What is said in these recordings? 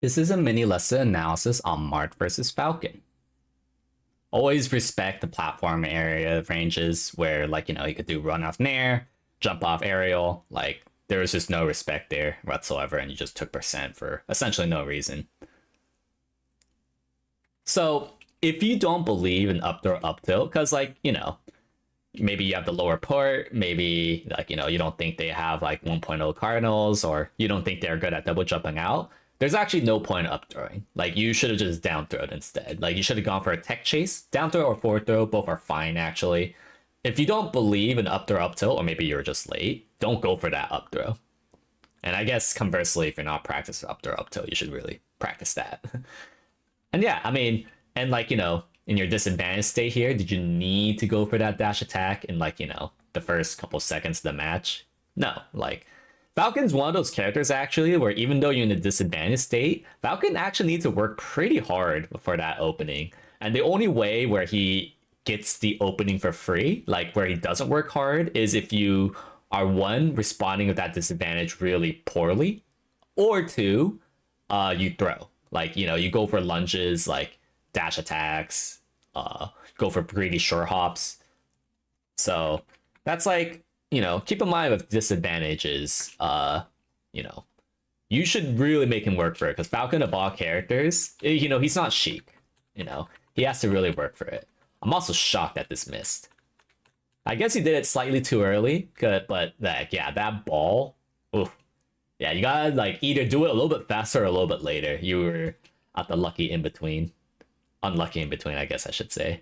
This is a mini lesson analysis on Marth versus Falcon. Always respect the platform area ranges where, like, you could do run off nair, jump off aerial. Like, there was just no respect there whatsoever, and you just took percent for essentially no reason. So, if you don't believe in up throw up tilt, because, like, maybe you have the lower port, maybe, like, you don't think they have, like, 1.0 Cardinals, or you don't think they're good at double jumping out, there's actually no point up throwing. Like, you should have just down throwed instead. Like, you should have gone for a tech chase. Down throw or forward throw, both are fine, actually. If you don't believe in up throw up tilt, or maybe you're just late, don't go for that up throw. And I guess conversely, if you're not practicing up throw up tilt, you should really practice that. And yeah, I mean, and like, in your disadvantage state here, did you need to go for that dash attack in, like, the first couple seconds of the match? No, like, Falcon's one of those characters actually where even though you're in a disadvantage state, Falcon actually needs to work pretty hard for that opening. And the only way where he gets the opening for free, like where he doesn't work hard, is if you are one, responding with that disadvantage really poorly, or two, you throw. Like, you go for lunges, like dash attacks, go for greedy short hops. So that's like, keep in mind with disadvantages, you should really make him work for it, because Falcon of all characters, he's not Sheik. He has to really work for it. I'm also shocked that this missed. I guess he did it slightly too early, but like, yeah, that ball, oof. Yeah, you gotta like either do it a little bit faster or a little bit later. You were at the lucky in between. Unlucky in between, I guess I should say.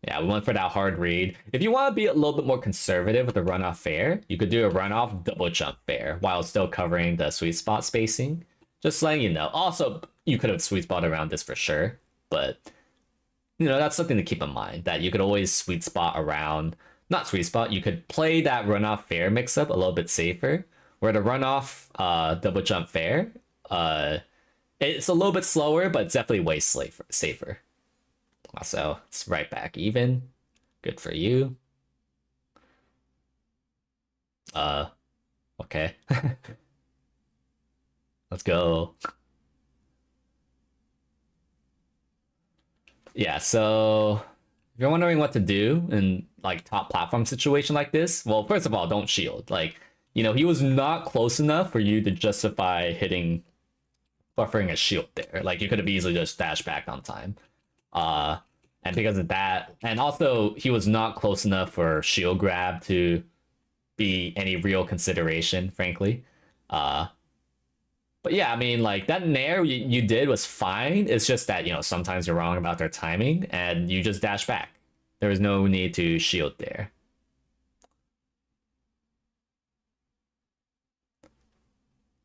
Yeah, we went for that hard read. If you want to be a little bit more conservative with the runoff fair, you could do a runoff double jump fair while still covering the sweet spot spacing. Just letting you know. Also, you could have sweet spot around this for sure, but that's something to keep in mind, that you could always sweet spot around, not sweet spot, you could play that runoff fair mix up a little bit safer, where the runoff double jump fair, it's a little bit slower, but it's definitely way safer. So it's right back even. Good for you. Okay. Let's go. Yeah, so if you're wondering what to do in like top platform situation like this, well, first of all, don't shield. Like, he was not close enough for you to justify buffering a shield there. Like, you could have easily just dashed back on time. And because of that, and also he was not close enough for shield grab to be any real consideration, frankly. But yeah, I mean, like, that nair you did was fine. It's just that, sometimes you're wrong about their timing and you just dash back. There was no need to shield there.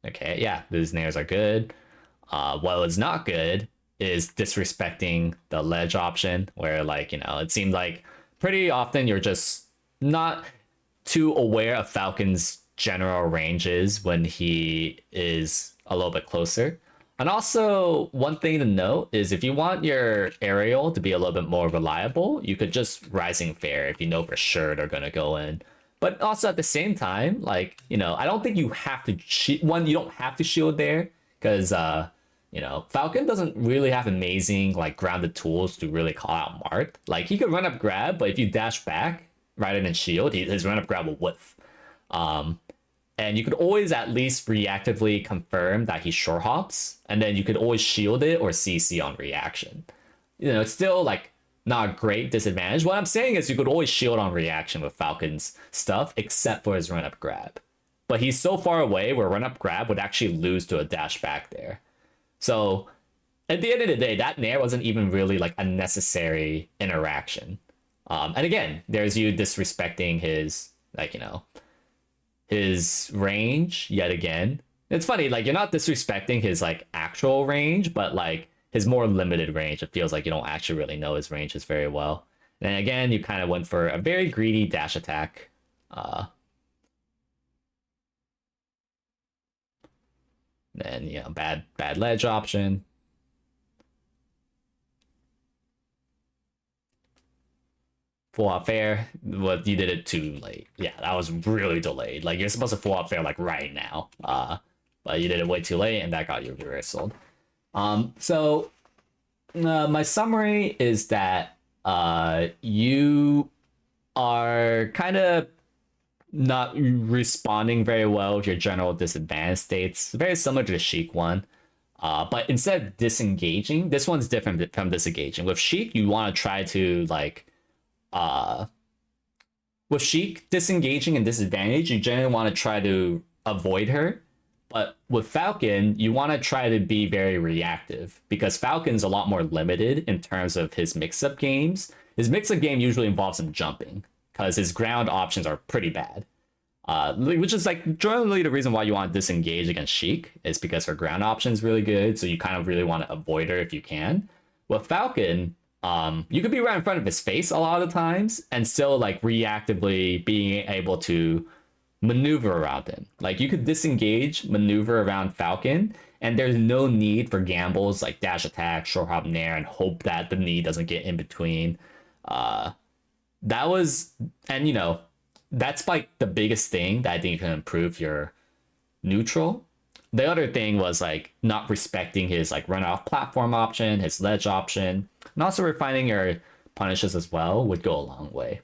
Okay, yeah, these nairs are good. What is not good is disrespecting the ledge option, where, like, it seemed like pretty often you're just not too aware of Falcon's general ranges when he is a little bit closer. And also, one thing to note is if you want your aerial to be a little bit more reliable, you could just rising fair if you know for sure they're gonna go in. But also at the same time, like, I don't think you have to you don't have to shield there, because Falcon doesn't really have amazing, like, grounded tools to really call out Marth. Like, he could run up grab, but if you dash back rather than shield, his run up grab will whiff. And you could always at least reactively confirm that he short hops, and then you could always shield it or CC on reaction. It's still, like, not a great disadvantage. What I'm saying is you could always shield on reaction with Falcon's stuff, except for his run up grab. But he's so far away where run up grab would actually lose to a dash back there. So at the end of the day, that nair wasn't even really like a necessary interaction. And again, there's you disrespecting his, like, his range yet again. It's funny, like, you're not disrespecting his, like, actual range, but like his more limited range. It feels like you don't actually really know his ranges very well. And again, you kind of went for a very greedy dash attack. Then, bad ledge option. Full out fair, well, you did it too late. Yeah, that was really delayed. Like, you're supposed to full out fair, like, right now. but you did it way too late, and that got you reversal. So my summary is that you are kind of not responding very well with your general disadvantage states. Very similar to the Sheik one. But instead of disengaging, this one's different from disengaging. With Sheik, you want to try to like with Sheik disengaging and disadvantage, you generally want to try to avoid her. But with Falcon, you want to try to be very reactive because Falcon's a lot more limited in terms of his mix-up games. His mix-up game usually involves him jumping because his ground options are pretty bad. Which is like generally the reason why you want to disengage against Sheik is because her ground option is really good, so you kind of really want to avoid her if you can. With Falcon, you could be right in front of his face a lot of times and still like reactively being able to maneuver around him. Like you could disengage, maneuver around Falcon, and there's no need for gambles like dash attack, short hop nair, and hope that the knee doesn't get in between. That was, and you know, that's like the biggest thing that I think you can improve your neutral. The other thing was like not respecting his like run off platform option, his ledge option, and also refining your punishes as well would go a long way.